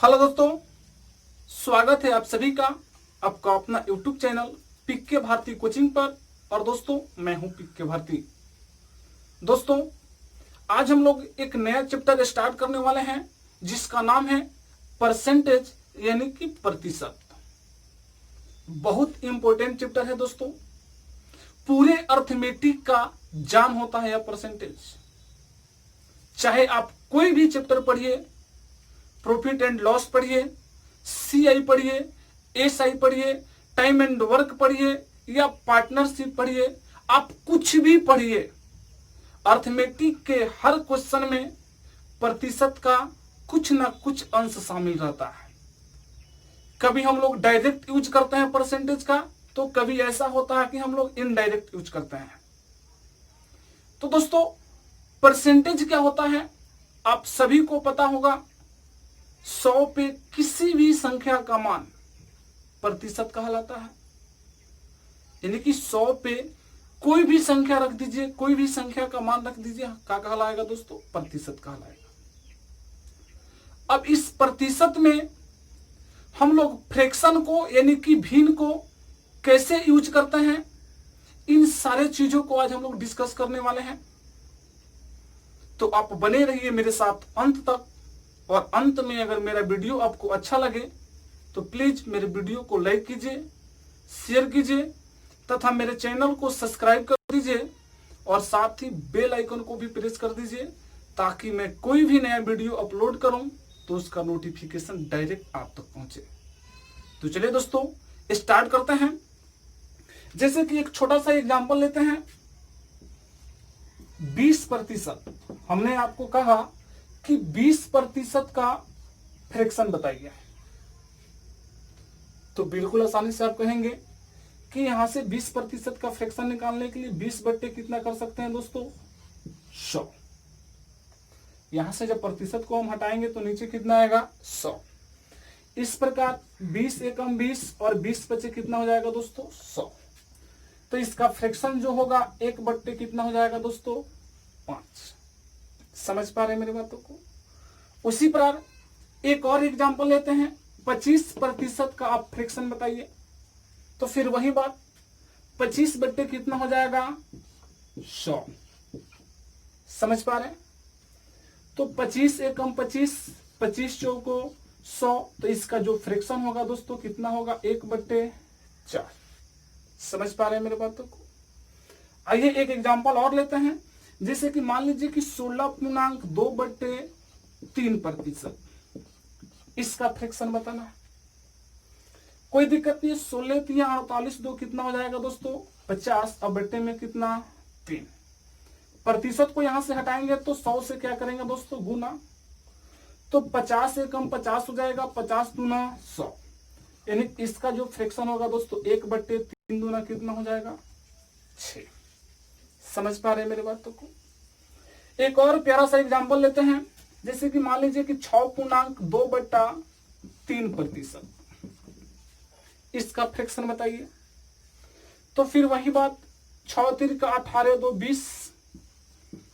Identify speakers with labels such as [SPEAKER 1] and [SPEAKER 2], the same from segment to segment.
[SPEAKER 1] Hello दोस्तों, स्वागत है आप सभी का आपका अपना YouTube channel PK Bharti coaching पर। और दोस्तों, मैं हूं पीके भारती। दोस्तों, आज हम लोग एक नया चैप्टर स्टार्ट करने वाले हैं जिसका नाम है परसेंटेज यानी कि प्रतिशत। बहुत इंपॉर्टेंट चैप्टर है दोस्तों। पूरे अर्थमेटिक का जान होता है यह परसेंटेज। चाहे आप कोई भी चैप्टर पढ़िए, प्रॉफिट एंड लॉस पढ़िए, सीआई पढ़िए, एसआई पढ़िए, टाइम एंड वर्क पढ़िए या पार्टनरशिप पढ़िए, आप कुछ भी पढ़िए, अर्थमेटिक के हर क्वेश्चन में प्रतिशत का कुछ ना कुछ अंश शामिल रहता है। कभी हम लोग डायरेक्ट यूज करते हैं परसेंटेज का, तो कभी ऐसा होता है कि हम लोग इनडायरेक्ट यूज करते हैं। तो दोस्तों, परसेंटेज क्या होता है आप सभी को पता होगा। 100 पे किसी भी संख्या का मान प्रतिशत कहलाता है। यानी कि 100 पे कोई भी संख्या रख दीजिए, कोई भी संख्या का मान रख दीजिए, क्या कहलाएगा दोस्तों? प्रतिशत कहलाएगा। अब इस प्रतिशत में हम लोग फ्रैक्शन को यानी कि भिन्न को कैसे यूज करते हैं, इन सारे चीजों को आज हम लोग डिस्कस करने वाले हैं। तो आप बने रहिए मेरे साथ अंत तक। और अंत में अगर मेरा वीडियो आपको अच्छा लगे तो प्लीज मेरे वीडियो को लाइक कीजिए, शेयर कीजिए तथा मेरे चैनल को सब्सक्राइब कर दीजिए और साथ ही बेल आइकन को भी प्रेस कर दीजिए ताकि मैं कोई भी नया वीडियो अपलोड करूं तो उसका नोटिफिकेशन डायरेक्ट आप तक पहुंचे। तो चलिए दोस्तों, स्टार्ट करते हैं। जैसे कि एक छोटा सा एग्जांपल लेते हैं। 20%। हमने आपको कहा कि 20% का फ्रैक्शन बताइए। तो बिल्कुल आसानी से आप कहेंगे कि यहां से 20% का फ्रैक्शन निकालने के लिए 20 बट्टे कितना कर सकते हैं दोस्तों? 100। यहां से जब प्रतिशत को हम हटाएंगे तो नीचे कितना आएगा? 100। इस प्रकार 20 एकम 20 और 20 बचे कितना हो जाएगा दोस्तों? 100। तो इसका फ्रैक्शन जो होगा 1 बट्टे कितना हो जाएगा दोस्तों? 5। समझ पा रहे हैं मेरी बातों को? उसी प्रकार एक और एग्जांपल लेते हैं। 25% का आप फ्रैक्शन बताइए। तो फिर वही बात, 25 बट्टे कितना हो जाएगा? 100। समझ पा रहे हैं? तो 25 एकम 25, 25 चौको 100। तो इसका जो फ्रैक्शन होगा दोस्तों कितना होगा? 1/4। समझ पा रहे हैं मेरी बातों को? आइए एक एग्जांपल और लेते हैं। जैसे कि मान लीजिए कि 16.2/3%। इसका फ्रैक्शन बताना है। कोई दिक्कत नहीं है। 16 3 48 2 कितना हो जाएगा दोस्तों? 50। अब बट्टे में कितना? 3। प्रतिशत को यहां से हटाएंगे तो 100 से क्या करेंगे दोस्तों? गुना। तो 50 एकम 50 हो जाएगा, 50 दूना 100। यानी इसका जो फ्रैक्शन होगा दोस्तों 1/3 दूना कितना हो जाएगा? 6। समझ पा रहे हैं मेरी बातों को? एक और प्यारा सा एग्जांपल लेते हैं। जैसे कि मान लीजिए कि 6.2/3%। इसका फ्रैक्शन बताइए। तो फिर वही बात, 6 3 का 18 2 20।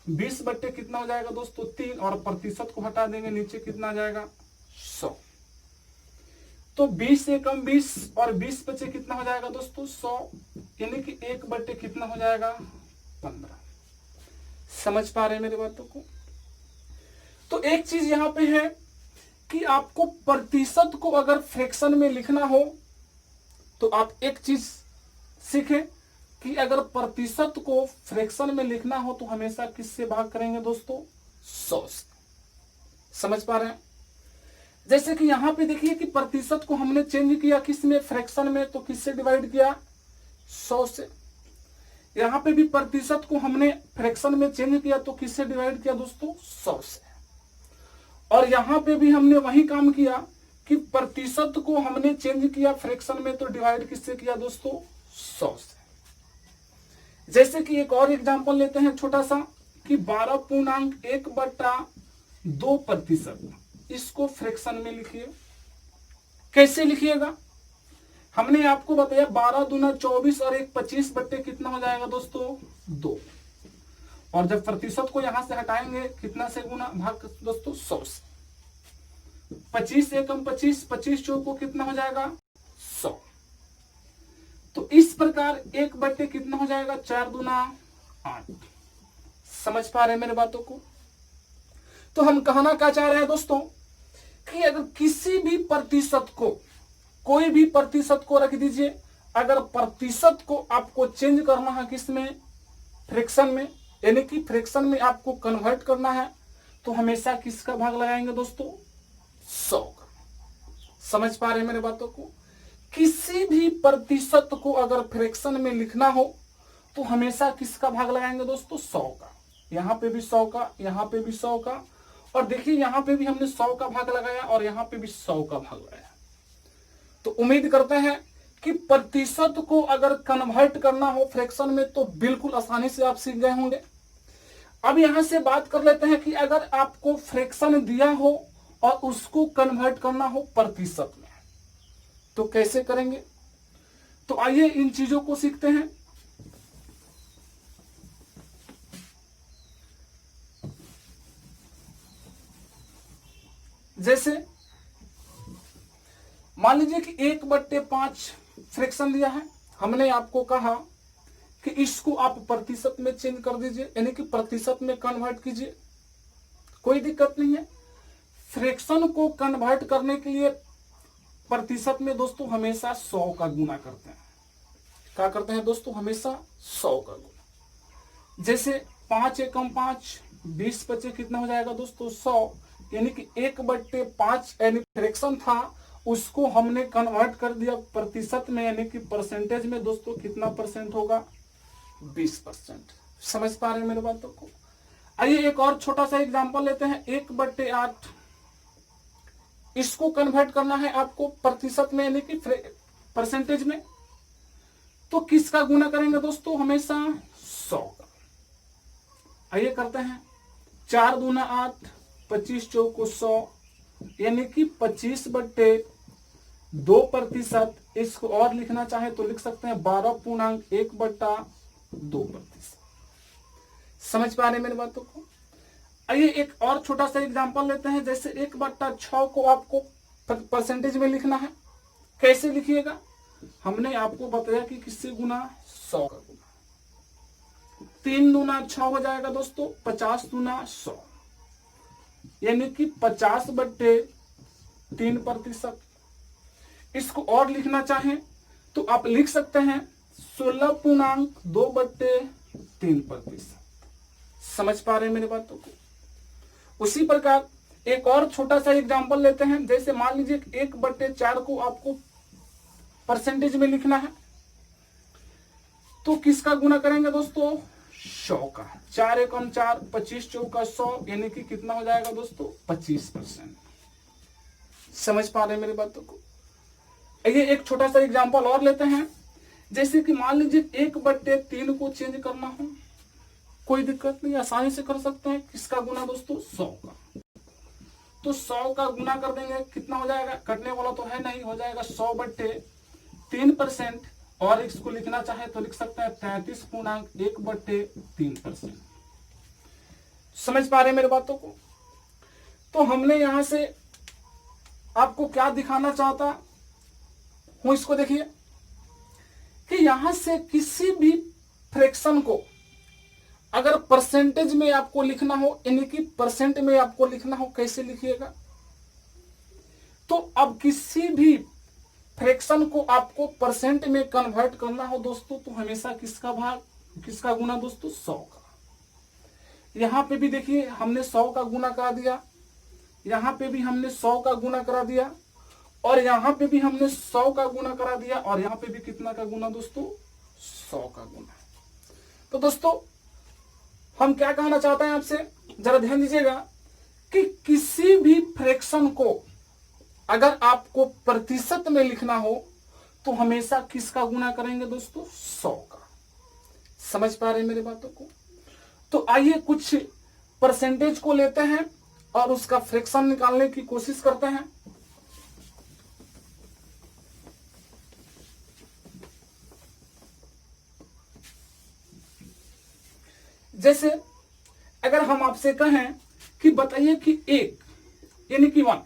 [SPEAKER 1] 20 बट्टे कितना हो जाएगा दोस्तों? 3। और प्रतिशत को हटा देंगे, नीचे कितना आ जाएगा? 100। तो 20 एकम 20 और 20 बचे कितना हो जाएगा दोस्तों? 100। यानी कि 1 बट्टे कितना हो जाएगा? 15। समझ पा रहे हैं मेरी बातों को? तो एक चीज यहां पे है कि आपको प्रतिशत को अगर फ्रैक्शन में लिखना हो तो आप एक चीज सीखें कि अगर प्रतिशत को फ्रैक्शन में लिखना हो तो हमेशा किससे भाग करेंगे दोस्तों? 100 से। समझ पा रहे हैं? जैसे कि यहां पे देखिए कि प्रतिशत को हमने चेंज किया किस में? फ्रैक्शन में। तो किससे डिवाइड किया? 100 से। यहां पे भी प्रतिशत को हमने फ्रैक्शन में चेंज किया तो किससे डिवाइड किया दोस्तों? 100 से। और यहां पे भी हमने वही काम किया कि प्रतिशत को हमने चेंज किया फ्रैक्शन में तो डिवाइड किससे किया दोस्तों? 100 से। जैसे कि एक और एग्जांपल लेते हैं छोटा सा कि 12.1/2%। इसको फ्रैक्शन में लिखिए। कैसे लिखिएगा? हमने आपको बताया 12 दूना 24 और 1 25 बट्टे कितना हो जाएगा दोस्तों? 2। और जब प्रतिशत को यहां से हटाएंगे कितना से गुना भाग दोस्तों? 100 से। 25 एकम 25, 25 चौको कितना हो जाएगा 100। तो इस प्रकार 1/, कितना हो जाएगा 4 दूना 8। समझ पा रहे हैं मेरे बातों को? तो हम कहना क्या चाह रहे हैं दोस्तों कि अगर किसी भी प्रतिशत को, कोई भी प्रतिशत को रख दीजिए, अगर प्रतिशत को आपको चेंज करना है किसमें, फ्रैक्शन में, यानी कि फ्रैक्शन में आपको कन्वर्ट करना है, तो हमेशा किसका भाग लगाएंगे दोस्तों 100 का। समझ पा रहे हैं मेरे बातों को? किसी भी प्रतिशत को अगर फ्रैक्शन में लिखना हो तो हमेशा किसका भाग लगाएंगे दोस्तों 100 का। यहां पे भी 100 का, यहां पे भी 100 का, और देखिए यहां पे भी हमने 100 का भाग लगाया और यहां पे भी 100 का भाग लगाया। तो उम्मीद करते हैं कि प्रतिशत को अगर कन्वर्ट करना हो फ्रैक्शन में तो बिल्कुल आसानी से आप सीख गए होंगे। अब यहां से बात कर लेते हैं कि अगर आपको फ्रैक्शन दिया हो और उसको कन्वर्ट करना हो प्रतिशत में, तो कैसे करेंगे? तो आइए इन चीजों को सीखते हैं। जैसे मान लीजिए कि 1/5 फ्रैक्शन दिया है, हमने आपको कहा कि इसको आप प्रतिशत में चेंज कर दीजिए, यानी कि प्रतिशत में कन्वर्ट कीजिए, कोई दिक्कत नहीं है। फ्रैक्शन को कन्वर्ट करने के लिए प्रतिशत में दोस्तों हमेशा 100 का गुना करते हैं। क्या करते हैं दोस्तों? हमेशा 100 का गुना। जैसे 5 एकम 5, 20 बचे कितना हो जाएगा दोस्तों 100, यानी कि 1/5 यानी फ्रैक्शन था, उसको हमने कन्वर्ट कर दिया प्रतिशत में, यानी कि परसेंटेज में दोस्तों कितना परसेंट होगा 20%। समझ पा रहे हैं मेरे बातों को? आइए एक और छोटा सा एग्जांपल लेते हैं। 1/8 इसको कन्वर्ट करना है आपको प्रतिशत में, यानी कि परसेंटेज में, तो किसका गुना करेंगे दोस्तों? हमेशा 100 का। आइए करते हैं। 4 दूना 8, 25 चौको 100, यानी कि 25/2%। इसको और लिखना चाहे तो लिख सकते हैं 12.1/2%। समझ पा रहे मेरी बातों को? आइए एक और छोटा सा एग्जांपल लेते हैं। जैसे 1/6 को आपको परसेंटेज में लिखना है, कैसे लिखिएगा? हमने आपको बताया कि किससे गुना 100 का गुना। 3 दूना 6 हो जाएगा दोस्तों 50 दूना 100, यानी कि 50/3%। इसको और लिखना चाहें तो आप लिख सकते हैं 16.2/3%। समझ पा रहे हैं मेरी बातों को? उसी प्रकार एक और छोटा सा एग्जांपल लेते हैं। जैसे मान लीजिए 1/4 को आपको परसेंटेज में लिखना है, तो किसका गुना करेंगे दोस्तों 100 का। 4 एकम 4, 25 चौका 100, यानी कि कितना हो जाएगा दोस्तों 25%। समझ पा रहे हैं मेरी बातों को? ये एक छोटा सा एग्जांपल और लेते हैं। जैसे कि मान लीजिए 1/3 को चेंज करना हो, कोई दिक्कत नहीं, आसानी से कर सकते हैं। किसका गुना दोस्तों 100 का। तो 100 का गुना कर देंगे, कितना हो जाएगा? कटने वाला तो है नहीं, हो जाएगा 100/3%। और इसको लिखना चाहे तो लिख सकते हैं 33.1/3%। समझ पा रहे हैं मेरी बातों को? तो हमने यहां से आपको क्या दिखाना चाहता हूं, इसको देखिए कि यहां से किसी भी फ्रैक्शन को अगर परसेंटेज में आपको लिखना हो, यानी कि परसेंट में आपको लिखना हो, कैसे लिखिएगा? तो अब किसी भी फ्रैक्शन को आपको परसेंट में कन्वर्ट करना हो दोस्तों, तो हमेशा किसका भाग, किसका गुना दोस्तों 100 का। यहां पे भी देखिए हमने 100 का गुना करा दिया, यहां पे भी हमने 100 का गुना करा दिया, और यहां पे भी हमने 100 का गुना करा दिया, और यहां पे भी कितना का गुना दोस्तों 100 का गुना। तो दोस्तों हम क्या कहना चाहते हैं आपसे, जरा ध्यान दीजिएगा कि किसी भी फ्रैक्शन को अगर आपको प्रतिशत में लिखना हो तो हमेशा किसका गुना करेंगे दोस्तों 100 का। समझ पा रहे हैं मेरी बातों को? तो आइए कुछ परसेंटेज को लेते हैं और उसका फ्रैक्शन निकालने की कोशिश करते हैं। जैसे अगर हम आपसे कहें कि बताइए कि 1 यानी कि 1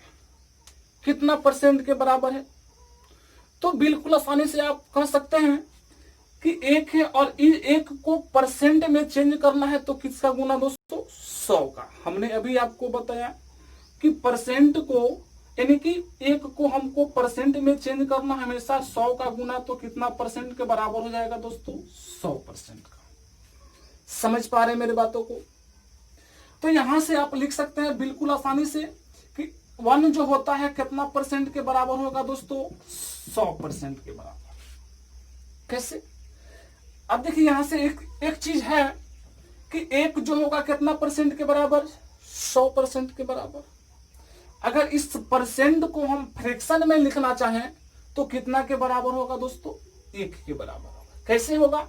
[SPEAKER 1] कितना परसेंट के बराबर है? तो बिल्कुल आसानी से आप कह सकते हैं कि 1 है और इस 1 को परसेंट में चेंज करना है तो किसका गुना दोस्तों? 100 का। हमने अभी आपको बताया कि परसेंट को यानी कि 1 को हमको परसेंट में चेंज करना हमेशा 100 का गुना, तो कितना परसेंट के बराबर हो जाएगा दोस्तों? 100% का। समझ पा रहे हैं मेरी बातों को? तो यहां से आप लिख सकते हैं बिल्कुल आसानी से कि 1 जो होता है कितना परसेंट के बराबर होगा दोस्तों? 100% के बराबर। कैसे? अब देखिए यहां से एक चीज है कि 1 जो होगा कितना परसेंट के बराबर? 100% के बराबर। अगर इस परसेंट को हम फ्रैक्शन में लिखना चाहें तो कितना के बराबर होगा दोस्तों? 1 के बराबर होगा। कैसे होगा?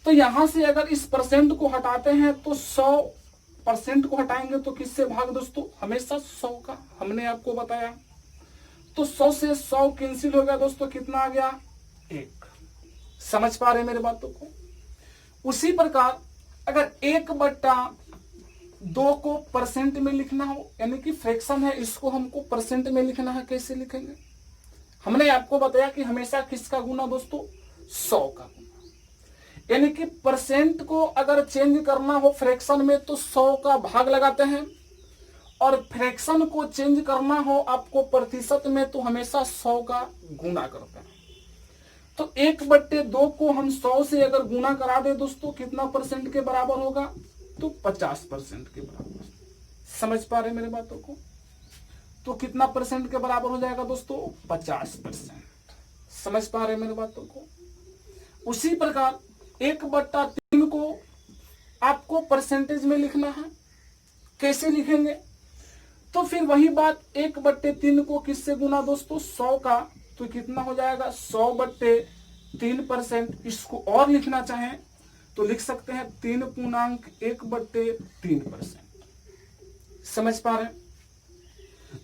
[SPEAKER 1] तो यहां से अगर इस परसेंट को हटाते हैं तो 100% को हटाएंगे तो किससे भाग दोस्तों? हमेशा 100 का। हमने आपको बताया। तो 100 से 100 कैंसिल हो गया दोस्तों, कितना आ गया? 1। समझ पा रहे हैं मेरे बातों को? उसी प्रकार अगर 1/2 को परसेंट में लिखना हो, यानी कि फ्रैक्शन है, इसको हमको परसेंट में लिखना है, कैसे लिखेंगे? हमने आपको बताया कि हमेशा किसका गुना दोस्तों? 100 का गुना। यानी कि परसेंट को अगर चेंज करना हो फ्रैक्शन में तो 100 का भाग लगाते हैं, और फ्रैक्शन को चेंज करना हो आपको प्रतिशत में तो हमेशा 100 का गुना करते हैं। तो 1/2 को हम 100 से अगर गुना करा दे दोस्तों, कितना परसेंट के बराबर होगा? तो 50% के बराबर। समझ पा रहे मेरे बातों को? तो कितना परसेंट के बराबर हो जाएगा दोस्तों? 50%। समझ पा रहे मेरे बातों को? उसी प्रकार 1/3 को आपको परसेंटेज में लिखना है, कैसे लिखेंगे? तो फिर वही बात, 1/3 को किससे गुना दोस्तों? 100 का। तो कितना हो जाएगा? 100/3%। इसको और लिखना चाहें तो लिख सकते हैं 3.1/3%। समझ पा रहे हैं?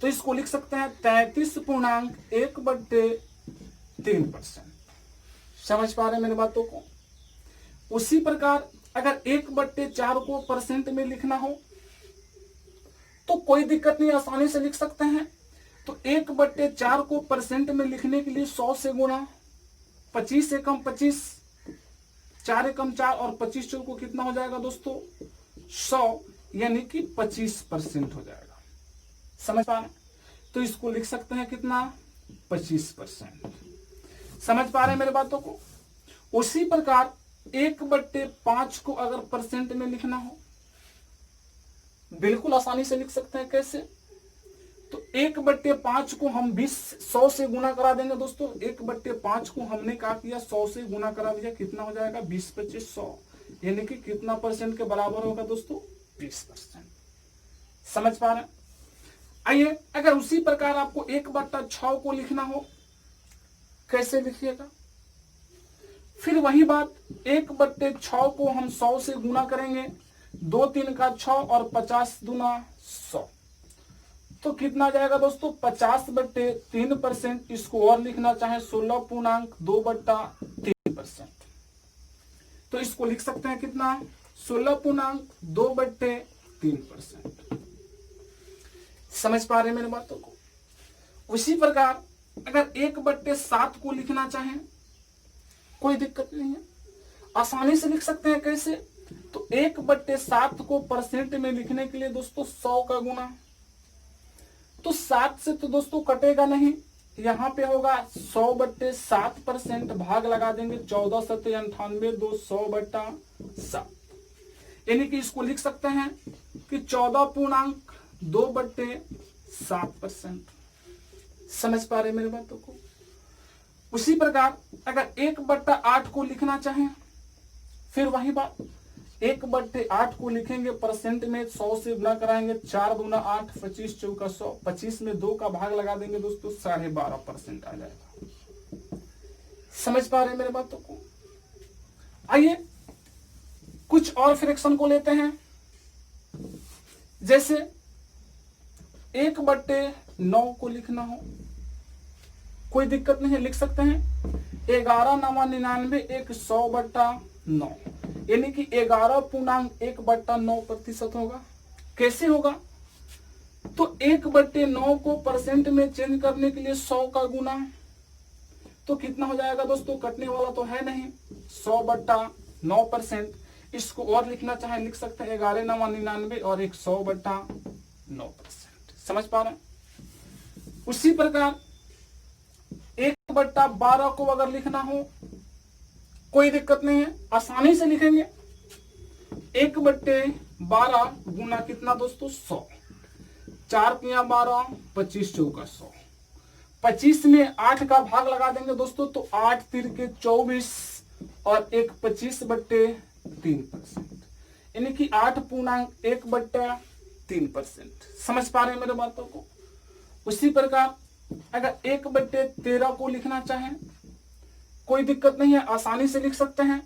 [SPEAKER 1] तो इसको लिख सकते हैं 33.1/3%। समझ पा रहे हैं मेरी बातों को? उसी प्रकार अगर 1/4 को परसेंट में लिखना हो तो कोई दिक्कत नहीं, आसानी से लिख सकते हैं। तो 1/4 को परसेंट में लिखने के लिए 100 से गुणा, 25 एकम 25, 4 एकम 4 और 25 चौको कितना हो जाएगा दोस्तों? 100, यानी कि 25% हो जाएगा। समझ पा रहे? तो इसको लिख सकते हैं कितना? 25%। समझ पा रहे हैं मेरे बातों को? उसी प्रकार 1/5 को अगर परसेंट में लिखना हो बिल्कुल आसानी से लिख सकते हैं। कैसे? तो 1/5 को हम 100 से गुना करा देंगे दोस्तों। 1/5 को हमने क्या किया? 100 से गुना करा दिया, कितना हो जाएगा? 20 25 100, यानी कि कितना परसेंट के बराबर होगा दोस्तों? 20%। समझ पा रहे हैं? आइए अगर उसी प्रकार आपको 1/6 को लिखना हो, कैसे लिखिएगा? फिर वही बात, 1/6 को हम 100 से गुना करेंगे, 2 3 का 6 और 50 दूना 100, तो कितना जाएगा दोस्तों? 50/3%। इसको और लिखना चाहे 16.2/3%। तो इसको लिख सकते हैं कितना? 16.2/3%। समझ पा रहे हैं मेरी बातों को? उसी प्रकार अगर 1/7 को लिखना चाहें कोई दिक्कत नहीं है, आसानी से लिख सकते हैं। कैसे? तो 1/7 को परसेंट में लिखने के लिए दोस्तों 100 का गुना, तो 7 से तो दोस्तों कटेगा नहीं, यहां पे होगा 100/7%, भाग लगा देंगे 14 7 98 2 100/7, यानी कि इसको लिख सकते हैं कि 14.2/7%। समझ पा रहे मेरी बातों को? उसी प्रकार अगर 1/8 को लिखना चाहें, फिर वही बात, 1/8 को लिखेंगे परसेंट में 100 से गुना कराएंगे, 4 दूना 8, 25 चौका 100, 25 में 2 का भाग लगा देंगे दोस्तों, 12.5% आ जाएगा। समझ पा रहे मेरे बातों को? आइए कुछ और फ्रैक्शन को लेते हैं। जैसे 1/9 को लिखना हो कोई दिक्कत नहीं है, लिख सकते हैं 11 9 99 1 100/9, यानी कि 11.1/9% होगा। कैसे होगा? तो 1/9 को परसेंट में चेंज करने के लिए 100 का गुना, तो कितना हो जाएगा दोस्तों, कटने वाला तो है नहीं, 100/9%। इसको और लिखना चाहे लिख सकते हैं 11×9 और 100/9%। समझ पा रहे हैं? उसी प्रकार 1/12 को अगर लिखना हो कोई दिक्कत नहीं है, आसानी से लिखेंगे। 1/12 गुना कितना दोस्तों, 100। 4 तिया 12, 25 चौका 100। 25 में 8 का भाग लगा देंगे दोस्तों, तो 8 तिल के 24 और 25/3%, यानी कि 8.1/3%। समझ पा रहे हैं मेरे बातों को? उसी प्रकार अगर 1/13 को लिखना चाहें कोई दिक्कत नहीं है, आसानी से लिख सकते हैं।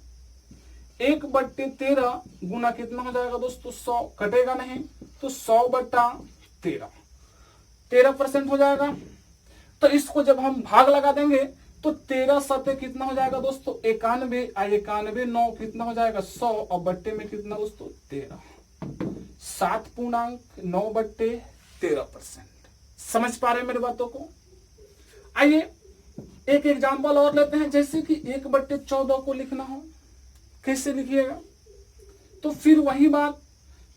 [SPEAKER 1] 1/13 गुना कितना हो जाएगा दोस्तों, 100, कटेगा नहीं, तो 100/13, 13% हो जाएगा। तो इसको जब हम भाग लगा देंगे तो 13 सते कितना हो जाएगा दोस्तों, 91, 91 कितना हो जाएगा, 100, और बट्टे में कितना दोस्तों, 13, 7.9/13%। समझ पा रहे हैं मेरी बातों को? आइए एक एग्जाम्पल और लेते हैं, जैसे कि 1/14 को लिखना हो, कैसे लिखिएगा? तो फिर वही बात,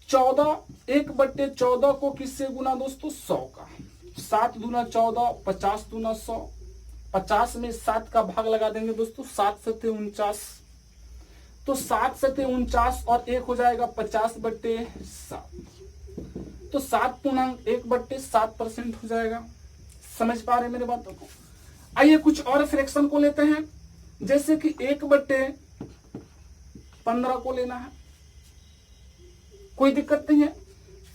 [SPEAKER 1] 1/14 को किससे गुना दोस्तों, 100 का। 7 दूना 14, 50 दूना 100, 50 में 7 का भाग लगा देंगे दोस्तों, 7 सते 49, तो 7 सते 49 और 1 हो जाएगा 50/7, तो 7.1/7% हो जाएगा। समझ पा रहे मेरे बातों को? आइए कुछ और फ्रैक्शन को लेते हैं, जैसे कि 1/15 को लेना है, कोई दिक्कत नहीं है।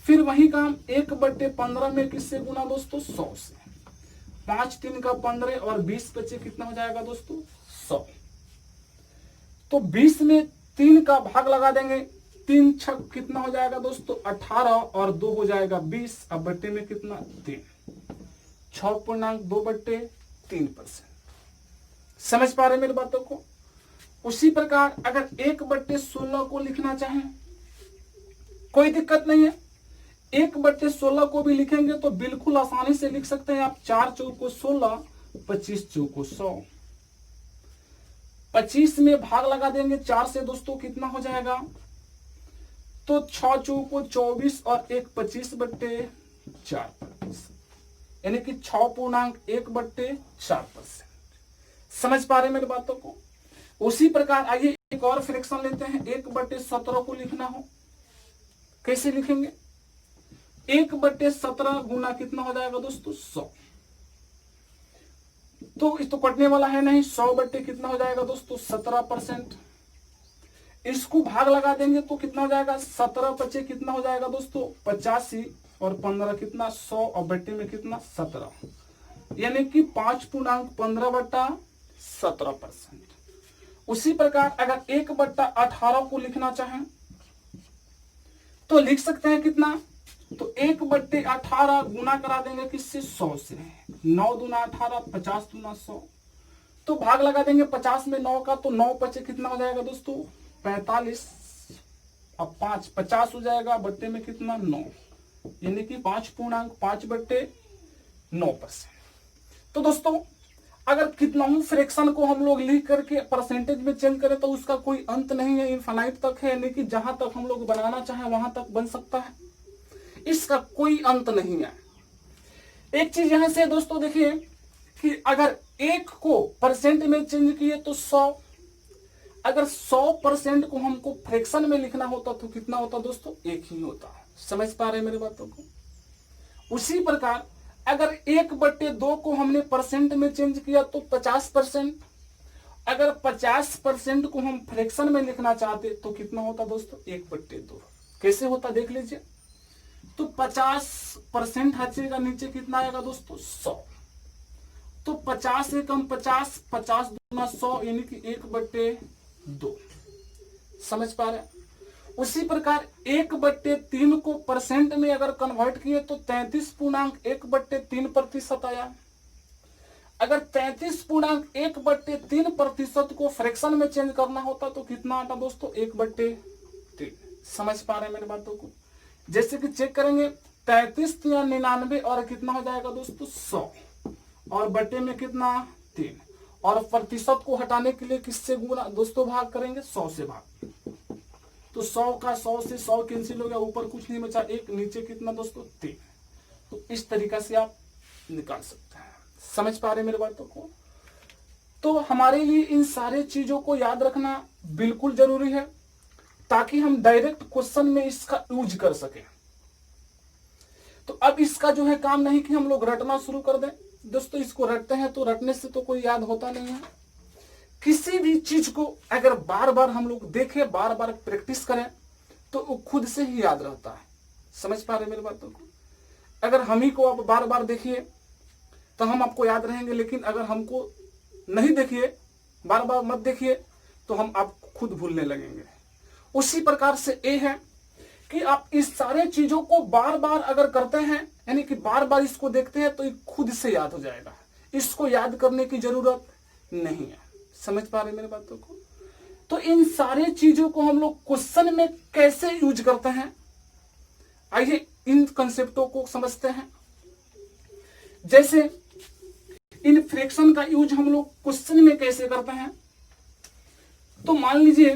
[SPEAKER 1] फिर वही काम 1/15 में किससे गुना दोस्तों, 100 से। 5 3 का 15 और 20 बचे, कितना हो जाएगा दोस्तों, 100। तो 20 में 3 का भाग लगा देंगे, 3 छक कितना हो जाएगा दोस्तों, 18 और 2 हो जाएगा 20, अब बट्टे में कितना, 3, 6.2/3%। समझ पा रहे मेरी बातों को? उसी प्रकार अगर 1/16 को लिखना चाहें कोई दिक्कत नहीं है, 1/16 को भी लिखेंगे तो बिल्कुल आसानी से लिख सकते हैं आप। 4 चौको 16, 25 चौको 100, 25 में भाग लगा देंगे 4 से दोस्तों, कितना हो जाएगा, तो 6 चौको 24 और 1 25/4%, यानी कि 6.1/4%। समझ पा रहे मेरी बातों को? उसी प्रकार आइए एक और फ्रैक्शन लेते हैं, 1/17 को लिखना हो कैसे लिखेंगे? 1/17 गुना कितना हो जाएगा दोस्तों, 100, तो इस तो कटने वाला है नहीं, 100 बट्टे कितना हो जाएगा दोस्तों, 17%। इसको भाग लगा देंगे तो कितना हो जाएगा, 17 बचे कितना हो जाएगा दोस्तों, 85 और 15 कितना, 100 और बट्टे में कितना, 17, यानी कि 5.15/17%। उसी प्रकार अगर 1/18 को लिखना चाहें तो लिख सकते हैं कितना, तो 1/18 गुना करा देंगे किससे, 100 से। 9 दूना 18, 50 दूना 100, तो भाग लगा देंगे 50 में 9 का, तो 9 बचे कितना हो जाएगा दोस्तों, 45, अब 5 50 हो जाएगा, बट्टे में कितना, 9, यानी कि 5.5/9%। तो दोस्तों अगर कितना फ्रैक्शन को हम लोग लिख करके परसेंटेज में चेंज करें तो उसका कोई अंत नहीं है, इनफाइनाइट तक है, यानी कि जहां तक हम लोग बनाना चाहें वहां तक बन सकता है, इसका कोई अंत नहीं है। एक चीज यहां से दोस्तों देखिए कि अगर 1 को परसेंट में चेंज किए तो 100, अगर 100% को हमको फ्रैक्शन में लिखना होता तो कितना होता दोस्तों, 1 ही होता। समझ पा रहे हैं मेरी बातों को? उसी प्रकार अगर 1/2 को हमने परसेंट में चेंज किया तो 50%, अगर 50% को हम फ्रैक्शन में लिखना चाहते तो कितना होता दोस्तों, 1/2। कैसे होता देख लीजिए, तो 50% हटेगा, नीचे कितना आएगा दोस्तों, 100, तो 50 से कम 50, 50 दूना 100, यानी कि 1/2। समझ पा रहे हैं? उसी प्रकार 1/3 को परसेंट में अगर कन्वर्ट किए तो 33.1/3% आया। अगर 33.1/3% को फ्रैक्शन में चेंज करना होता तो कितना आता दोस्तों, 1/3। समझ पा रहे हैं मेरी बातों को? जैसे कि चेक करेंगे 33 या 99 और कितना हो जाएगा दोस्तों 100 और बटे में कितना 3 और प्रतिशत को हटाने के लिए किससे गुना दोस्तों भाग करेंगे 100 से भाग। तो 100 का 100 से 100 कैंसिल हो गया, ऊपर कुछ नहीं बचा 1, नीचे कितना दोस्तों 3। तो इस तरीका से आप निकाल सकते हैं। समझ पा रहे मेरे बातों को? तो हमारे लिए इन सारे चीजों को याद रखना बिल्कुल जरूरी है ताकि हम डायरेक्ट क्वेश्चन में इसका यूज कर सके। तो अब इसका जो है काम नहीं कि हम लोग रटना शुरू कर दें दोस्तों। इसको रटते हैं तो रटने से तो कोई याद होता नहीं है। किसी भी चीज को अगर बार बार हम लोग देखें, बार बार प्रैक्टिस करें तो वो खुद से ही याद रहता है। समझ पा रहे मेरी बातों को? अगर हम ही को आप बार बार देखिए तो हम आपको याद रहेंगे, लेकिन अगर हमको नहीं देखिए, बार बार मत देखिए तो हम आपको खुद भूलने लगेंगे। उसी प्रकार से ये है कि आप इस सारे चीजों को बार बार अगर करते हैं, यानी कि बार बार इसको देखते हैं तो ये खुद से याद हो जाएगा। इसको याद करने की जरूरत नहीं है। समझ पा रहे मेरी बातों को? तो इन सारे चीजों को हम लोग क्वेश्चन में कैसे यूज करते हैं, आइए इन कंसेप्टों को समझते हैं। जैसे इन फ्रैक्शन का यूज हम लोग क्वेश्चन में कैसे करते हैं। तो मान लीजिए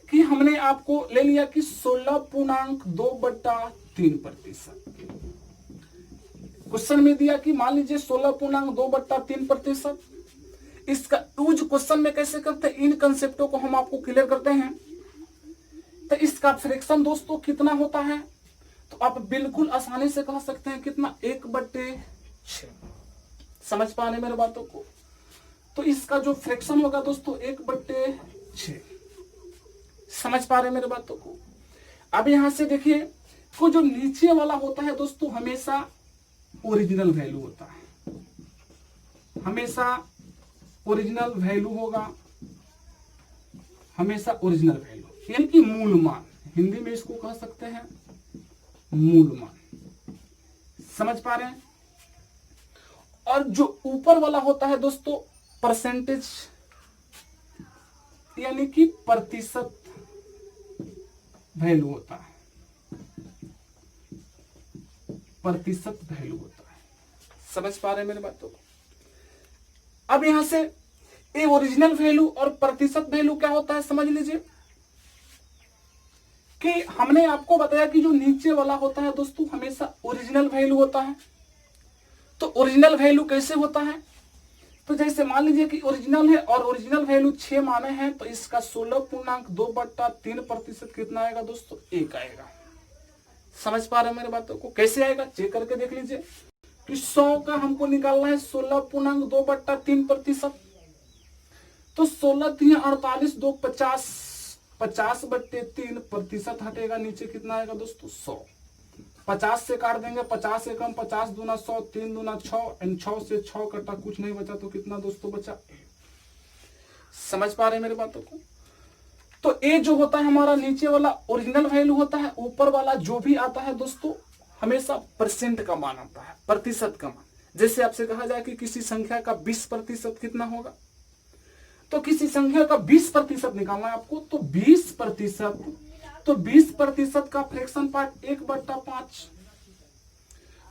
[SPEAKER 1] कि हमने आपको ले लिया कि 16.2/3%। क्वेश्चन में दिया कि मान लीजिए 16.2/3%। इसका यूज क्वेश्चन में कैसे करते हैं, इन कंसेप्टों को हम आपको क्लियर करते हैं। तो इसका फ्रैक्शन दोस्तों कितना होता है, तो आप बिल्कुल आसानी से कह सकते हैं कितना 1/6। समझ पा रहे मेरे बातों को? तो इसका जो फ्रैक्शन होगा दोस्तों 1/6। समझ पा रहे मेरे बातों को? अब यहां से देखिए वो जो नीचे वाला होता है दोस्तों हमेशा ओरिजिनल वैल्यू होता है, हमेशा ओरिजिनल वैल्यू होगा, हमेशा ओरिजिनल वैल्यू यानी कि मूल मान। हिंदी में इसको कह सकते हैं मूल मान। समझ पा रहे हैं? और जो ऊपर वाला होता है दोस्तों परसेंटेज यानी कि प्रतिशत वैल्यू होता है, प्रतिशत वैल्यू होता है। समझ पा रहे हैं मेरी बातों को? अब यहां से ये ओरिजिनल वैल्यू और प्रतिशत वैल्यू क्या होता है समझ लीजिए कि हमने आपको बताया कि जो नीचे वाला होता है दोस्तों हमेशा ओरिजिनल वैल्यू होता है। तो ओरिजिनल वैल्यू कैसे होता है, तो जैसे मान लीजिए कि ओरिजिनल है और ओरिजिनल वैल्यू 6 माने हैं, तो इसका 16.2/3% कितना आएगा दोस्तों 1 आएगा। समझ पा रहे हैं मेरी बातों को? कैसे आएगा चेक करके देख लीजिए कि 100 का हमको निकालना है 16.2/3%। तो 16×3 = 48, 2 50, 50/3% हटेगा, नीचे कितना आएगा दोस्तों 100। 50 से काट देंगे, 50 से कम, 50 दूना 100, 3 दूना 6, एंड 6 से 6 कटा, कुछ नहीं बचा तो कितना दोस्तों बचा। समझ पा रहे हैं मेरी बातों को? तो ए जो होता है हमारा नीचे वाला ओरिजिनल वैल्यू होता है, ऊपर वाला जो भी आता है दोस्तों हमेशा परसेंट का मान आता है, प्रतिशत का मान। जैसे आपसे कहा जाए कि किसी संख्या का 20% कितना होगा, तो किसी संख्या का 20% निकालना है आपको, तो 20%, तो 20% का फ्रैक्शन पार्ट 1/5।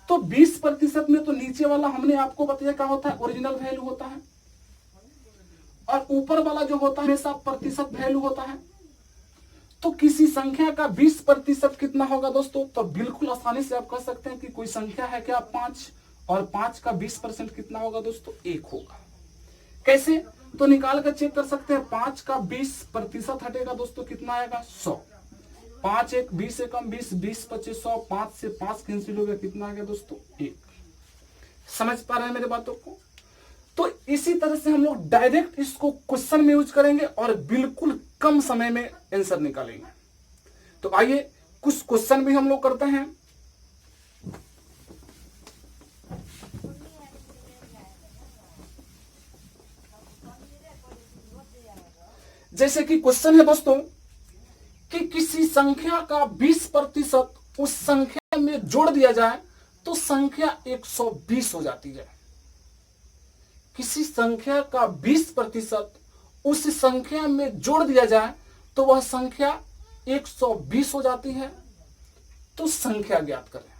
[SPEAKER 1] तो 20% में तो नीचे वाला हमने आपको बताया क्या होता है ओरिजिनल वैल्यू होता है, और ऊपर वाला जो होता है हमेशा प्रतिशत वैल्यू होता है। तो किसी संख्या का 20% कितना होगा दोस्तों, तो बिल्कुल आसानी से आप कह सकते हैं कि कोई संख्या है क्या 5, और 5 का 20% कितना होगा दोस्तों 1 होगा। कैसे, तो निकाल कर चेक कर सकते हैं। 5 का 20% हटेगा दोस्तों कितना आएगा 100। 5 1 20 से कम 20, 20 25 100, 5 से 5 कैंसिल हो गया, कितना आ गया दोस्तों 1। समझ पा रहे हैं मेरे बातों को? तो इसी तरह से हम लोग डायरेक्ट इसको क्वेश्चन में यूज करेंगे और बिल्कुल कम समय में आंसर निकालेंगे। तो आइए कुछ क्वेश्चन भी हम लोग करते हैं। जैसे कि क्वेश्चन है दोस्तों कि किसी संख्या का 20% उस संख्या में जोड़ दिया जाए तो संख्या 120 हो जाती है। किसी संख्या का 20% उस संख्या में जोड़ दिया जाए तो वह संख्या 120 हो जाती है। तो संख्या ज्ञात करें।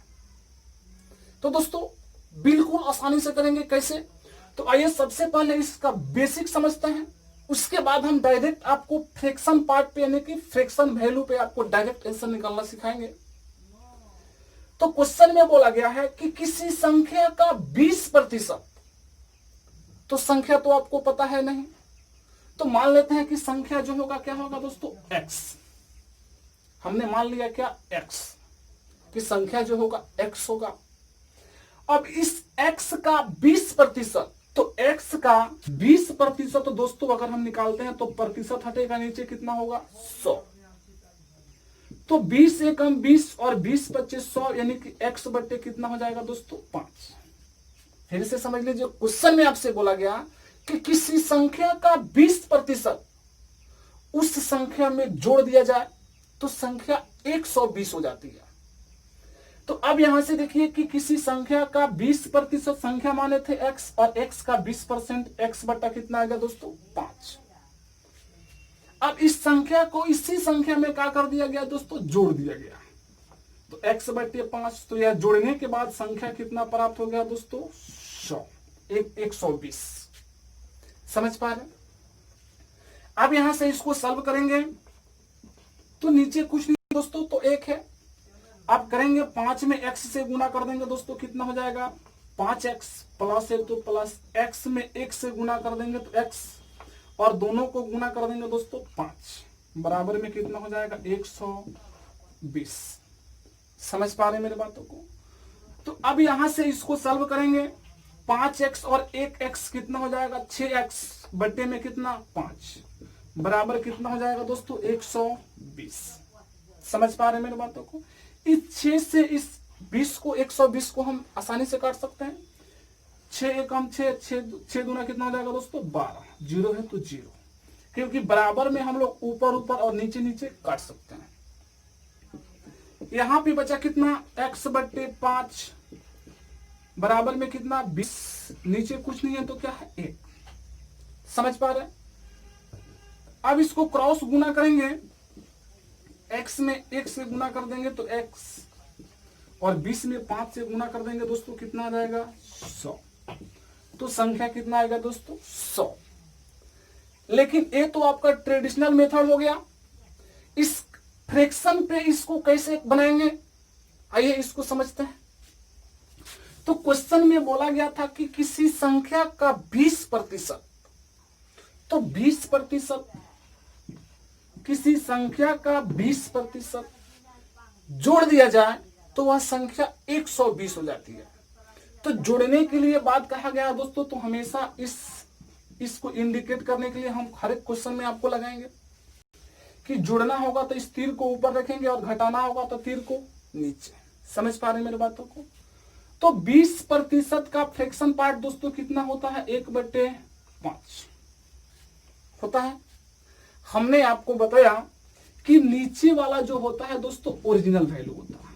[SPEAKER 1] तो दोस्तों बिल्कुल आसानी से करेंगे। कैसे? तो आइए सबसे पहले इसका बेसिक समझते हैं, उसके बाद हम डायरेक्ट आपको फ्रैक्शन पार्ट पे यानी कि फ्रैक्शन वैल्यू पे आपको डायरेक्ट आंसर निकालना सिखाएंगे। तो क्वेश्चन में बोला गया है कि किसी संख्या का 20%, तो संख्या तो आपको पता है नहीं, तो मान लेते हैं कि संख्या जो होगा क्या होगा दोस्तों, x। हमने मान लिया क्या, x, कि संख्या जो होगा x होगा। अब इस x का 20%, तो x का 20% दोस्तों अगर हम निकालते हैं तो प्रतिशत हटेगा नीचे, कितना होगा, 100। तो 20 एकम 20 और 20 25 100, यानी कि x बट्टे कितना हो जाएगा दोस्तों, 5। फिर से समझ लीजिए, क्वेश्चन में आपसे बोला गया कि किसी संख्या का 20% उस संख्या में जोड़ दिया जाए तो संख्या 120 हो जाती है। तो अब यहां से देखिए कि किसी संख्या का 20% संख्या माने थे x, और x का 20% x बटा कितना आएगा दोस्तों, 5। अब इस संख्या को इसी संख्या में क्या कर दिया गया दोस्तों, जोड़ दिया गया। तो x बटे 5, तो यह जोड़ने के बाद संख्या कितना प्राप्त हो गया दोस्तों, 120। समझ पा रहे? अब यहां से इसको सॉल्व करेंगे तो नीचे कुछ नहीं दोस्तों, तो 1 है। अब करेंगे 5 में x से गुना कर देंगे दोस्तों, कितना हो जाएगा, 5x प्लस 1, तो प्लस x में 1 से गुना कर देंगे तो x, और दोनों को गुना कर देंगे दोस्तों 5, बराबर में कितना हो जाएगा, 120। समझ पा रहे मेरे बातों को? तो अब यहां से इसको सॉल्व करेंगे, 5x और 1x कितना हो जाएगा, 6x बट्टे में कितना, 5, बराबर कितना हो जाएगा दोस्तों, 120। समझ पा रहे मेरे बातों को? इस 6 से इस 20 को 120 को हम आसानी से काट सकते हैं। 6 एकम 6 दूना कितना हो जाएगा दोस्तों, 12। 0 है तो 0, क्योंकि बराबर में हम लोग ऊपर ऊपर और नीचे नीचे काट सकते हैं। यहां पे बचा कितना, x बट्टे 5 बराबर में कितना, 20। नीचे कुछ नहीं है तो क्या है, 1। समझ पा रहे? अब इसको क्रॉस गुना करेंगे, x में 1 से गुना कर देंगे तो x, और 20 में 5 से गुना कर देंगे दोस्तों, कितना आ जाएगा, 100। तो संख्या कितना आएगा दोस्तों, 100। लेकिन ये तो आपका ट्रेडिशनल मेथड हो गया। इस फ्रैक्शन पे इसको कैसे बनाएंगे, आइए इसको समझते हैं। तो क्वेश्चन में बोला गया था कि किसी संख्या का 20%, तो 20%, किसी संख्या का 20% जोड़ दिया जाए तो वह संख्या 120 हो जाती है। तो जोड़ने के लिए बात कहा गया दोस्तों, तो हमेशा इसको इंडिकेट करने के लिए हम हर एक क्वेश्चन में आपको लगाएंगे कि जोड़ना होगा तो इस तीर को ऊपर रखेंगे और घटाना होगा तो तीर को नीचे। समझ पा रहे हैं मेरी बातों को? तो 20% का फ्रैक्शन पार्ट दोस्तों कितना होता है, 1/5 होता है। हमने आपको बताया कि नीचे वाला जो होता है दोस्तों ओरिजिनल वैल्यू होता है।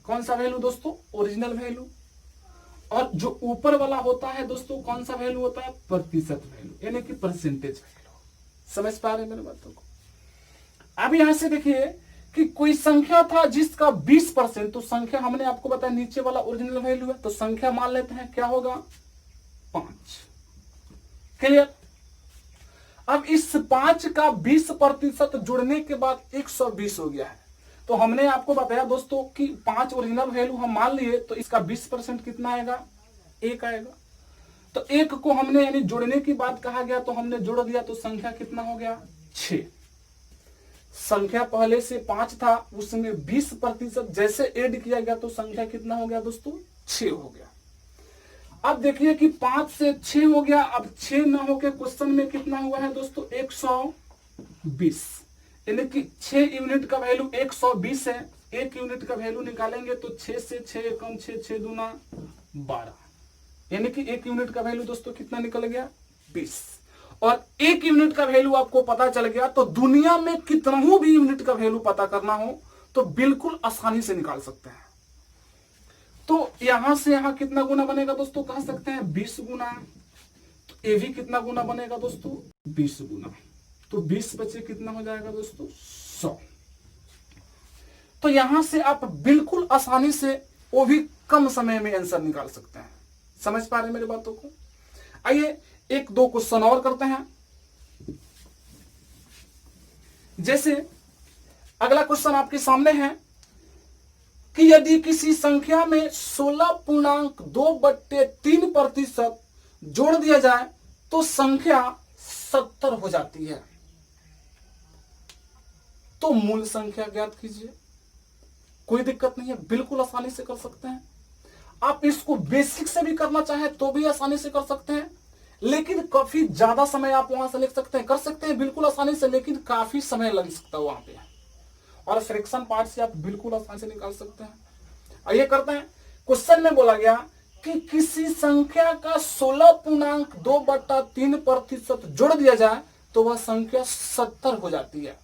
[SPEAKER 1] कौन सा वैल्यू दोस्तों, ओरिजिनल वैल्यू। और जो ऊपर वाला होता है दोस्तों कौन सा वैल्यू होता है, प्रतिशत वैल्यू, यानी कि परसेंटेज वैल्यू। समझ पा रहे हैं मेरी बातों को? अब यहां से देखिए कि कोई संख्या था जिसका 20%, तो संख्या हमने आपको बताया नीचे वाला ओरिजिनल वैल्यू है, तो संख्या मान लेते हैं क्या होगा, 5। क्लियर? अब इस 5 का 20% जुड़ने के बाद 120 हो गया है। तो हमने आपको बताया दोस्तों कि 5 ओरिजिनल वैल्यू हम मान लिए, तो इसका 20% कितना आएगा, 1 आएगा। तो 1 को हमने यानी जोड़ने की बात कहा गया तो हमने जोड़ दिया, तो संख्या कितना हो गया, 6। संख्या पहले से 5 था, उसमें 20% जैसे ऐड किया गया तो संख्या कितना हो गया दोस्तों, 6 हो गया। अब देखिए कि 5 से 6 हो गया। अब 6 ना होकर क्वेश्चन में कितना हुआ है दोस्तों, 120, यानी कि 6 यूनिट का वैल्यू 120 है। 1 यूनिट का वैल्यू निकालेंगे तो 6 से 6 कम 6, 6 दूना 12, यानी कि 1 यूनिट का वैल्यू दोस्तों कितना निकल गया, 20। और 1 यूनिट का वैल्यू आपको पता चल गया तो दुनिया में कितना भी यूनिट का वैल्यू पता करना हो तो बिल्कुल आसानी से निकाल सकते हैं। तो यहां से यहां कितना गुना बनेगा दोस्तों, कह सकते हैं 20 गुना। तो ये भी कितना गुना बनेगा दोस्तों, 20 गुना। तो 20 बचे कितना हो जाएगा दोस्तों, 100। तो यहां से आप बिल्कुल आसानी से वो भी कम समय में आंसर निकाल सकते हैं। समझ पा रहे हैं मेरी बातों को? आइए एक दो क्वेश्चन और करते हैं। जैसे अगला क्वेश्चन आपके सामने है कि यदि किसी संख्या में 16.2/3% जोड़ दिया जाए तो संख्या 70 हो जाती है, तो मूल संख्या ज्ञात कीजिए। कोई दिक्कत नहीं है, बिल्कुल आसानी से कर सकते हैं। आप इसको बेसिक से भी करना चाहें तो भी आसानी से कर सकते हैं, लेकिन काफी ज्यादा समय आप वहां से लिख सकते हैं, कर सकते हैं बिल्कुल आसानी से, लेकिन काफी समय लग सकता है वहां पे। और फ्रैक्शन पार्ट से आप बिल्कुल आसानी से निकाल सकते हैं। आइए करते हैं। क्वेश्चन में बोला गया कि किसी संख्या का 16.2/3% जोड़ दिया जाए तो वह संख्या 70 हो जाती है,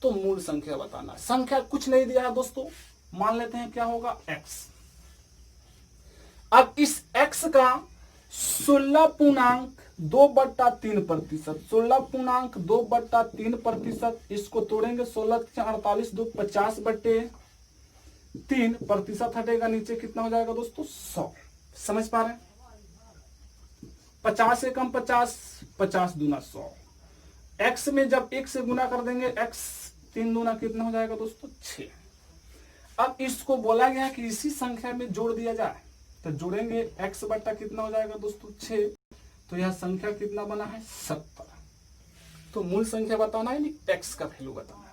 [SPEAKER 1] तो मूल संख्या बताना। संख्या कुछ नहीं दिया है दोस्तों, मान लेते हैं क्या होगा, x। अब इस x का 16.2/3%, 16.2/3%, इसको तोड़ेंगे 16×48 2 50/3% हटेगा, नीचे कितना हो जाएगा दोस्तों, 100। समझ पा रहे हैं? 50 से कम 50, 50 दूना 100। x में जब 1 से गुना कर देंगे, x 3 दूना कितना हो जाएगा दोस्तों, 6। अब इसको बोला गया कि इसी संख्या में जोड़ दिया जाए, तो जोड़ेंगे x बट्टा कितना हो जाएगा दोस्तों, 6। तो यह संख्या कितना बना है, 70। तो मूल संख्या बताना है, नहीं x का वैल्यू बताना है।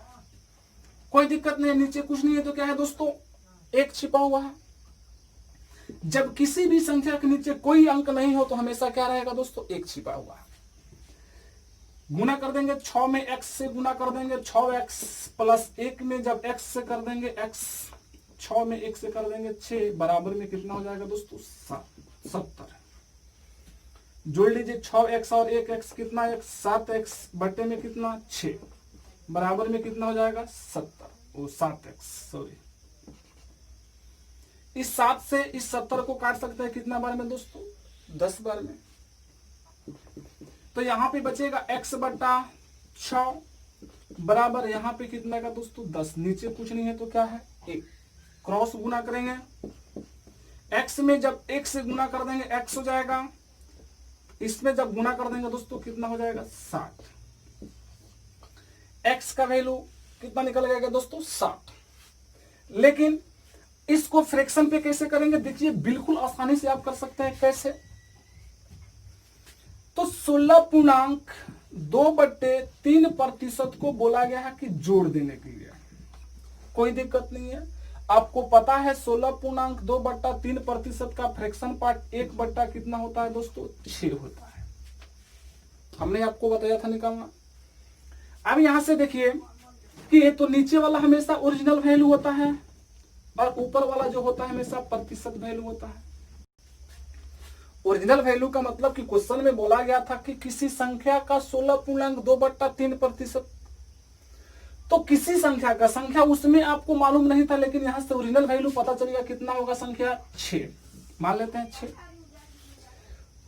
[SPEAKER 1] कोई दिक्कत नहीं है, नीचे कुछ नहीं है तो क्या है दोस्तों, 1 छिपा हुआ है। जब किसी भी संख्या के नीचे कोई अंक नहीं हो तो हमेशा क्या रहेगा दोस्तों, 1 छिपा हुआ है। गुना कर देंगे 6 में x से गुना कर देंगे, 6x + 1 में जब x से कर देंगे, x 6 में 1 से कर देंगे 6, बराबर में कितना हो जाएगा दोस्तों, 70। जोड़ लीजिए 6x और 1x कितना, 7x बटे में कितना, 6, बराबर में कितना हो जाएगा, 70। वो 7x, सॉरी, इस 7 से इस 70 को काट सकते हैं कितना बार में दोस्तों, 10 बार में। तो यहां पे बचेगा x बट्टा 6 बराबर यहां पे कितना का दोस्तों, 10। नीचे कुछ नहीं है तो क्या है, 1। क्रॉस गुना करेंगे, x में जब 1 से गुना कर देंगे x हो जाएगा, इसमें जब गुना कर देंगे दोस्तों कितना हो जाएगा, 60। x का वैल्यू कितना निकल जाएगा दोस्तों, 60। लेकिन इसको फ्रैक्शन पे कैसे करेंगे, देखिए बिल्कुल आसानी से आप कर सकते हैं। कैसे? तो 16.2/3% को बोला गया है कि जोड़ देने के लिए। कोई दिक्कत नहीं है, आपको पता है 16.2/3% का फ्रैक्शन पार्ट 1 बट्टा कितना होता है दोस्तों, 6 होता है। हमने आपको बताया था निकालना। अब यहां से देखिए कि ये तो नीचे वाला हमेशा ओरिजिनल वैल्यू होता है और ऊपर वाला जो होता है हमेशा प्रतिशत वैल्यू होता है। ओरिजिनल वैल्यू का मतलब कि क्वेश्चन में बोला गया था कि किसी संख्या का 16.2/3%, तो किसी संख्या का, संख्या उसमें आपको मालूम नहीं था, लेकिन यहां से ओरिजिनल वैल्यू पता चलेगा कितना होगा, संख्या 6 मान लेते हैं, 6।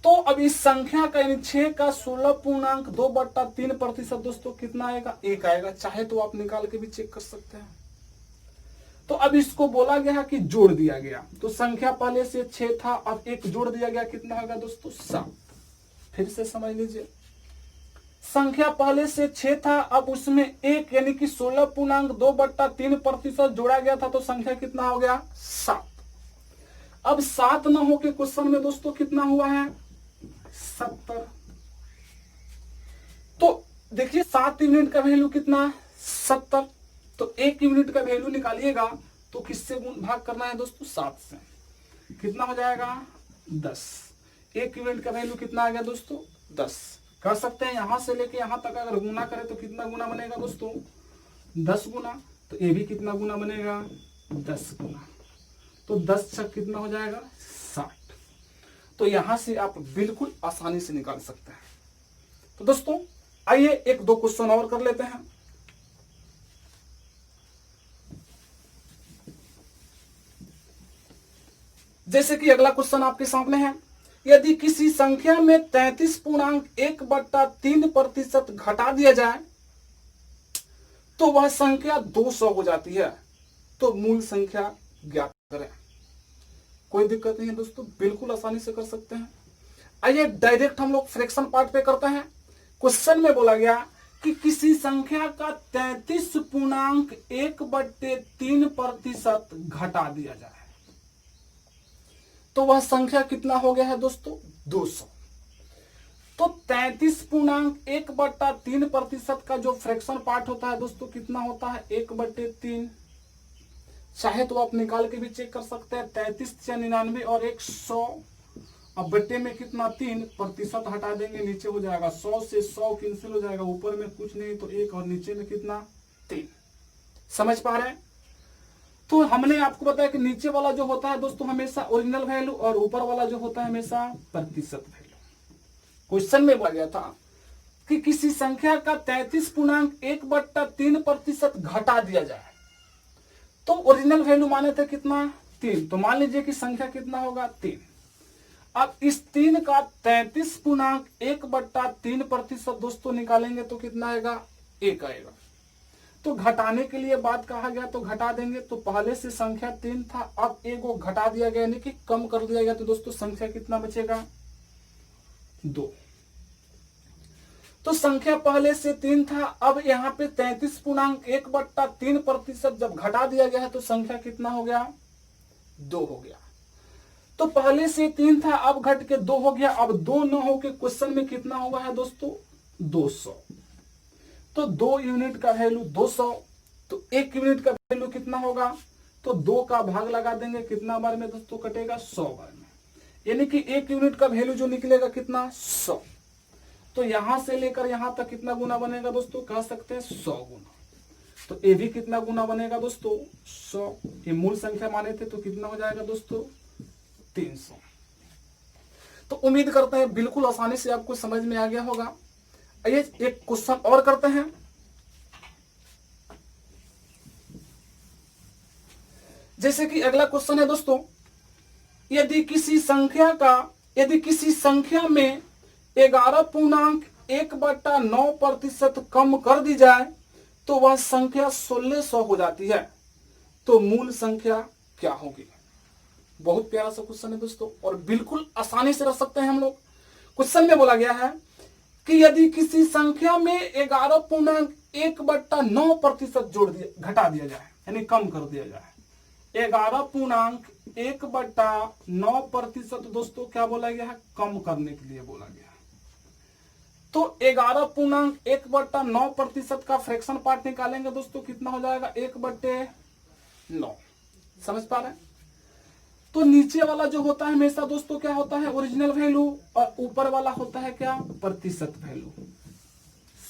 [SPEAKER 1] तो अब इस संख्या का, यानी 6 का 16.2/3% दोस्तों कितना आएगा, 1 आएगा। चाहे तो आप निकाल के भी चेक कर सकते हैं। तो अब इसको बोला गया कि जोड़ दिया गया, तो संख्या पहले से 6 था, अब 1 जोड़ दिया गया, कितना होगा दोस्तों, 7। फिर से समझ लीजिए, संख्या पहले से 6 था, अब उसमें 1 यानी कि 16.2/3% जोड़ा गया था, तो संख्या कितना हो गया, 7। अब 7 न हो के क्वेश्चन में दोस्तों कितना हुआ है, 70। तो देखिए 7 यूनिट का वैल्यू कितना, 70। तो 1 यूनिट का वैल्यू निकालिएगा तो किससे भाग करना है दोस्तों, 7 से। कितना हो जाएगा, 10। 1 यूनिट का वैल्यू कितना आ गया दोस्तों, 10। कर सकते हैं यहां से लेके यहां तक अगर गुना करें तो कितना गुना बनेगा दोस्तों, 10 गुना। तो ये भी कितना गुना बनेगा, 10 गुना। तो 10 छक कितना हो जाएगा, 60। तो यहां से आप बिल्कुल आसानी से निकाल सकते हैं। तो दोस्तों आइए एक दो क्वेश्चन और कर लेते हैं। जैसे कि अगला क्वेश्चन आपके सामने है, यदि किसी संख्या में 33.1/3% घटा दिया जाए तो वह संख्या 200 हो जाती है, तो मूल संख्या ज्ञात करें। कोई दिक्कत नहीं है दोस्तों, बिल्कुल आसानी से कर सकते हैं। आइए डायरेक्ट हम लोग फ्रैक्शन पार्ट पे करते हैं। क्वेश्चन में बोला गया कि किसी संख्या का 33.1/3% घटा दिया जाए, तो वह संख्या कितना हो गया है दोस्तों? 200। तो 33.1/3% का जो फ्रैक्शन पार्ट होता है दोस्तों कितना होता है? 1/3। चाहे तो आप निकाल के भी चेक कर सकते हैं। 33 या 99 और 100, अब बट्टे में कितना? 3%, हटा देंगे नीचे हो जाएगा 100 से 100 कैंसिल हो जाएगा, ऊपर में कुछ नहीं तो 1 और नीचे में कितना? 3। समझ पा रहे हैं? तो हमने आपको बताया कि नीचे वाला जो होता है दोस्तों हमेशा ओरिजिनल वैल्यू और ऊपर वाला जो होता है हमेशा प्रतिशत वैल्यू। क्वेश्चन में बोला गया था कि किसी संख्या का 33.1/3% घटा दिया जाए, तो ओरिजिनल वैल्यू माने थे कितना? 3। तो मान लीजिए कि संख्या कितना होगा? 3। अब इस 3 का 33.1/3% दोस्तों निकालेंगे तो कितना आएगा? 1 आएगा। तो घटाने के लिए बात कहा गया तो घटा देंगे। तो पहले से संख्या 3 था, अब 1 को घटा दिया गया यानी कि कम कर दिया गया, तो दोस्तों संख्या कितना बचेगा? 2। तो संख्या पहले से 3 था, अब यहाँ पे 33.1/3% जब घटा दिया गया है तो संख्या कितना हो गया? 2 हो गया। तो पहले से 3 था, अब घट के 2 हो गया। अब 2 न हो के क्वेश्चन में कितना हुआ है दोस्तों? 200। तो 2 यूनिट का वैल्यू 200, तो 1 यूनिट का वैल्यू कितना होगा? तो 2 का भाग लगा देंगे, कितना बार में दोस्तों कटेगा? 100 बार में, यानी कि 1 यूनिट का वैल्यू जो निकलेगा कितना? 100। तो यहां से लेकर यहां तक कितना गुना बनेगा दोस्तों? कह सकते हैं 100 गुना। तो ये भी कितना गुना बनेगा दोस्तों? 100। ये मूल संख्या माने थे तो कितना हो जाएगा दोस्तों? 300। तो उम्मीद करते हैं बिल्कुल आसानी से आपको समझ में आ गया होगा। आइए एक क्वेश्चन और करते हैं। जैसे कि अगला क्वेश्चन है दोस्तों, यदि किसी संख्या में 11.1/9% कम कर दी जाए तो वह संख्या 1600 हो जाती है, तो मूल संख्या क्या होगी? बहुत प्यारा सा क्वेश्चन है दोस्तों और बिल्कुल आसानी से रख सकते हैं हम लोग। क्वेश्चन में बोला गया है कि यदि किसी संख्या में 11.1/9% घटा दिया जाए, यानी कम कर दिया जाए। 11.1/9% दोस्तों क्या बोला गया है? कम करने के लिए बोला गया है। तो 11.1/9% का फ्रैक्शन पार्ट निकालेंगे दोस्तों, कितना हो जाएगा? 1/9। समझ पा रहे हैं? तो नीचे वाला जो होता है हमेशा दोस्तों क्या होता है? ओरिजिनल वैल्यू, और ऊपर वाला होता है क्या? प्रतिशत वैल्यू।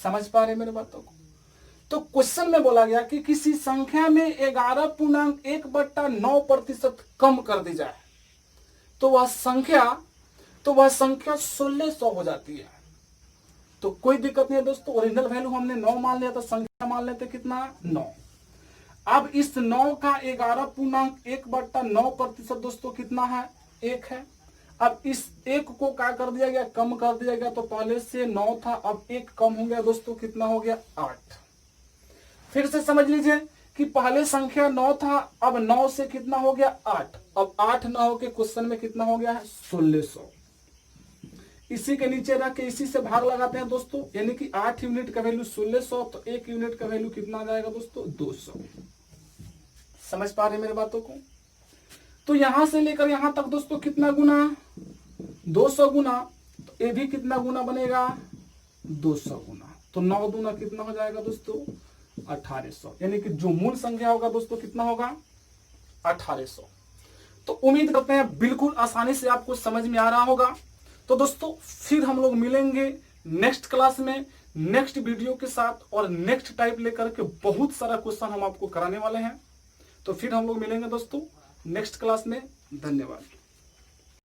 [SPEAKER 1] समझ पा रहे हैं मेरे बातों को? तो क्वेश्चन में बोला गया कि किसी संख्या में 11.1/9% कम कर दी जाए तो वह संख्या 1600 हो जाती है। तो कोई दिक्कत नहीं है दोस्तों, ओरिजिनल वैल्यू हमने 9 मान लिया था, संख्या मान लेते कितना? 9। अब इस 9 का 11.1/9% दोस्तों कितना है? 1 है। अब इस 1 को क्या कर दिया गया? कम कर दिया गया। तो पहले से 9 था, अब 1 कम हो गया दोस्तों, कितना हो गया? 8। फिर से समझ लीजिए कि पहले संख्या 9 था, अब 9 से कितना हो गया? 8। अब 8 न हो के क्वेश्चन में कितना हो गया है? 1600। इसी के नीचे रख के इसी से भाग लगाते हैं दोस्तों, यानी कि 8 यूनिट का वैल्यू 1600, तो 1 यूनिट का वैल्यू कितना आ जाएगा दोस्तों? 200। समझ पा रहे हैं मेरी बातों को? तो यहां से लेकर यहां तक दोस्तों कितना गुना? 200 गुना। तो ये भी कितना गुना बनेगा? 200 गुना। तो 9 दूना कितना हो जाएगा दोस्तों? 1800। यानी कि जो मूल संख्या होगा दोस्तों कितना होगा? 1800। तो उम्मीद करते हैं बिल्कुल आसानी से आपको समझ में आ रहा होगा। तो दोस्तों फिर हम लोग मिलेंगे नेक्स्ट क्लास में नेक्स्ट वीडियो के साथ, और नेक्स्ट टाइप लेकर के बहुत सारा क्वेश्चन हम आपको कराने वाले हैं। तो फिर हम लोग मिलेंगे दोस्तों नेक्स्ट क्लास में। धन्यवाद।